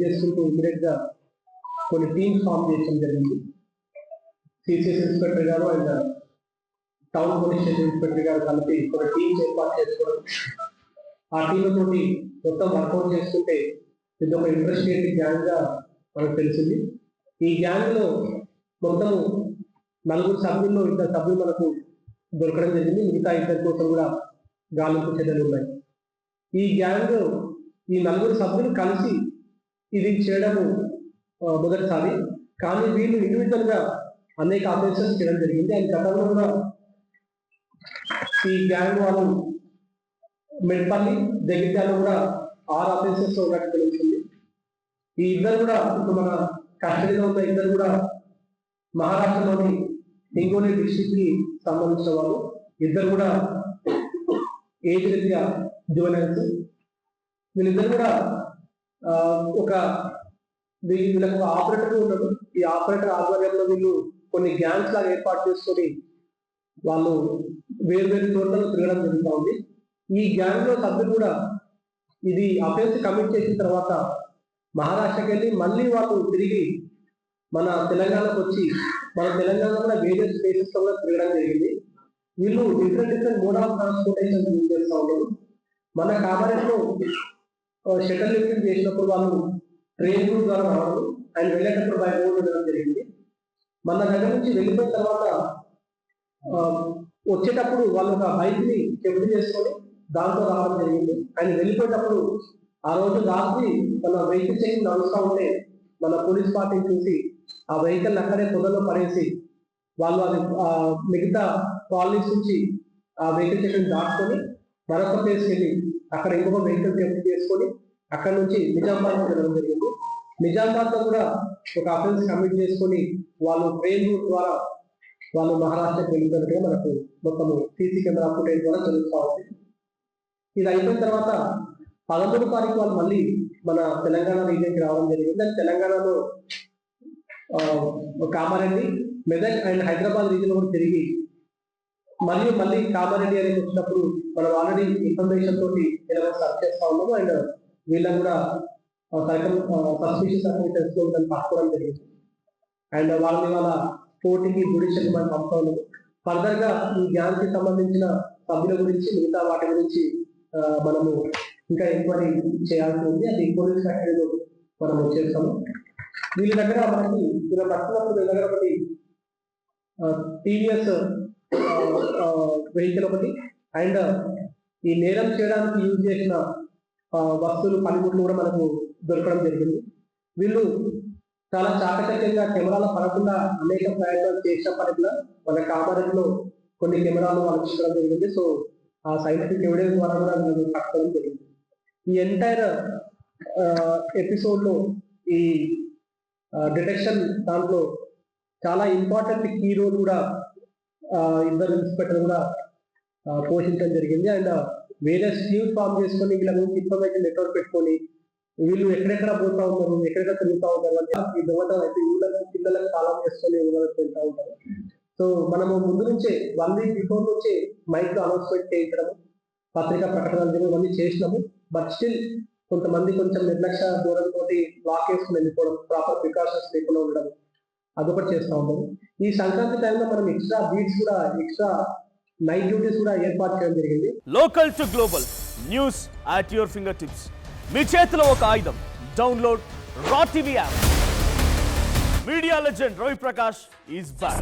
చేసుకుంటూ ఇమీడియట్ గా కొన్ని టీమ్స్ ఫామ్ చేయడం జరిగింది. సిసిఎస్ ఇన్స్పెక్టర్ గారు and town police station inspector గారు కలిపి కొన్ని టీమ్స్ ఏర్పాటు చేసుకోవడం, ఆ టీంల తోటి మొత్తం వర్కౌట్ చేసుకుంటే ఇది ఒక ఇంట్రెస్టింగ్ గ్యాంగ్ గా మనకు తెలిసింది. ఈ గ్యాంగ్ లో మొత్తం 4 సభ్యుల్లో 2 సభ్యులు మనకు దొరకడం జరిగింది. మిగతా 2 కోసం కూడా గాలింపు చర్యలు ఉన్నాయి. ఈ గ్యాంగ్ ఈ 4 సభ్యులు కలిసి ఇది చేయడం మొదటిసారి, కానీ వీళ్ళు ఇండివిజువల్ గా అనేక ఆపరేషన్స్ చేయడం జరిగింది. అండ్ గతంలో కూడా ఈ గ్యాంగ్ వాళ్ళు మెట్పల్లి దగ్గర కూడా 6 ఆపరేషన్స్ ఉన్నట్టు తెలుస్తుంది. ఈ ఇద్దరు కూడా ఇప్పుడు మన కస్టడీలో ఉన్న ఇద్దరు కూడా మహారాష్ట్రలోని హింగోలి డిస్ట్రిక్ట్ కి సంబంధించిన వాళ్ళు. ఇద్దరు కూడా ఏజ్ రీత్యా జువెనైల్స్. వీళ్ళిద్దరు కూడా వీళ్ళకు ఒక ఆపరేటర్ ఉన్నాడు. ఈ ఆపరేటర్ ఆధ్వర్యంలో వీళ్ళు కొన్ని గ్యాంగ్స్ లాగా ఏర్పాటు చేసుకొని వాళ్ళు వేరు చోట్లలో తిరగడం జరుగుతూ ఉంది. ఈ గ్యాంగ్ లో సభ్యులు కూడా ఇది అఫెన్స్ కమిట్ చేసిన తర్వాత మహారాష్ట్రకి వెళ్ళి మళ్ళీ వాళ్ళు తిరిగి మన తెలంగాణకు వచ్చి మన తెలంగాణ కూడా వేరియస్ ప్లేసెస్ లో కూడా తిరగడం జరిగింది. వీళ్ళు different mode of transportation use చేస్తూ ఉన్నారు. మన కామారెడ్డిలో షటిల్ లిఫ్టింగ్ చేసినప్పుడు వాళ్ళు ట్రైన్ ద్వారా రావడం అండ్ వెళ్ళేటప్పుడు బై రోడ్ వెళ్ళడం జరిగింది. మన దగ్గర నుంచి వెళ్ళిపోయిన తర్వాత వచ్చేటప్పుడు వాళ్ళు ఒక బైక్ ని చెవిటి చేసుకొని దాంతో రావడం జరిగింది. ఆయన వెళ్ళిపోయేటప్పుడు ఆ రోజు రాత్రి మన వెహికల్ చెకింగ్ నడుస్తూ ఉంటే మన పోలీస్ పార్టీని చూసి ఆ వెహికల్ అక్కడే పొదల్లో పడేసి వాళ్ళు అది మిగతా కాలనీస్ నుంచి ఆ వెహికల్ చెకింగ్ దాటుకొని మరొక ప్లేస్కి వెళ్ళి అక్కడ ఇంకొక వెహికల్ చెక్ చేసుకొని అక్కడ నుంచి నిజామాబాద్ వెళ్ళడం జరిగింది. నిజామాబాద్ లో కూడా ఒక అఫెన్స్ కమిట్ చేసుకొని వాళ్ళు ట్రైన్ రూట్ ద్వారా వాళ్ళు మహారాష్ట్రకి వెళ్ళిపోయినట్టుగా మనకు మొత్తము సీసీ కెమెరా ఫుటేజ్ ద్వారా తెలుస్తూ ఉంది. ఇది అయిపోయిన తర్వాత 13వ తారీఖు వాళ్ళు మళ్ళీ మన తెలంగాణ రీజియన్కి రావడం జరిగింది. అండ్ తెలంగాణలో కామారెడ్డి, మెదక్ అండ్ హైదరాబాద్ రీజియన్ కూడా తిరిగి మళ్ళీ కామారెడ్డి అనేది వచ్చినప్పుడు మనం ఆల్రెడీ ఇన్ఫర్మేషన్ తోటి ఇలా సర్చ్ చేస్తా ఉన్నాము. అండ్ వీళ్ళని కూడా సస్పిషియస్ అఫెన్సెస్ లో పట్టుకోవడం జరిగింది. అండ్ వాళ్ళని వాళ్ళ కోర్టుకి జుడిషియల్ మనం పంపుతా ఉన్నాము. ఫర్దర్ గా ఈ గ్యాంగ్ కి సంబంధించిన సభ్యుల గురించి మిగతా వాటి గురించి మనము ఇంకా ఎంక్వైరీ చేయాల్సి ఉంది. అది పోలీస్ కస్టడీలో మనం చేస్తాము. వీళ్ళ దగ్గర మనకి ఇలా పట్టుకున్నప్పుడు వీళ్ళ దగ్గర ఒకటి టీవీఎస్ వెహికల్ ఒకటి అండ్ ఈ నేరం చేయడానికి యూజ్ చేసిన వస్తువులు పనిముట్లు కూడా మనకు దొరకడం జరిగింది. వీళ్ళు చాలా చాకచక్యంగా కెమెరాలో పడకుండా అనేక ప్రయత్నాలు చేసినప్పటికీ కూడా మన కామారెడ్డిలో కొన్ని కెమెరాలు అలర్చించడం జరిగింది. సో ఆ సైంటిఫిక్ ఎవిడెన్స్ ద్వారా కూడా వీళ్ళు పట్టుకోవడం జరిగింది. ఈ ఎంటైర్ ఎపిసోడ్ లో ఈ డిటెక్షన్ దాంట్లో చాలా ఇంపార్టెంట్ కీ రోల్ కూడా ఇద్దరు ఇన్స్పెక్టర్ కూడా పోషించడం జరిగింది. అండ్ వేరియస్ టీమ్స్ ఫామ్ చేసుకొని వీళ్ళ గురించి ఇన్ఫర్మేషన్ నెట్వర్క్ పెట్టుకొని వీళ్ళు ఎక్కడెక్కడ పోతా ఉన్నారు, ఎక్కడెక్కడ తిరుగుతూ ఉన్నారు అంటే ఈ దొంగతనం అయితే పిల్లలకు కాలం చేసుకొని వెళ్తూ ఉంటారు. సో మనము ముందు నుంచే 1 వీక్ బిఫోర్ నుంచే మైక్ లో అనౌన్స్మెంట్ చేయించడం, పత్రికా ప్రకటనలు ఇవన్నీ చేసినాము. బట్ స్టిల్ కొంతమంది కొంచెం నిర్లక్ష్య దూరంతో లాక్ వేసుకుని వెళ్ళిపోవడం, ప్రాపర్ ప్రికాషన్స్ లేకుండా ఉండడం అదొకటి చేస్తూ ఉంటాము. ఈ సంక్రాంతి టైంలో మనం ఎక్స్ట్రా నైట్ డ్యూటీస్ కూడా ఏర్పాటు చేయడం జరిగింది. Local to global news at your finger tips. మీ చేతిలో ఒక ఆయుధం. Download R TV app. Media legend Ravi Prakash is back.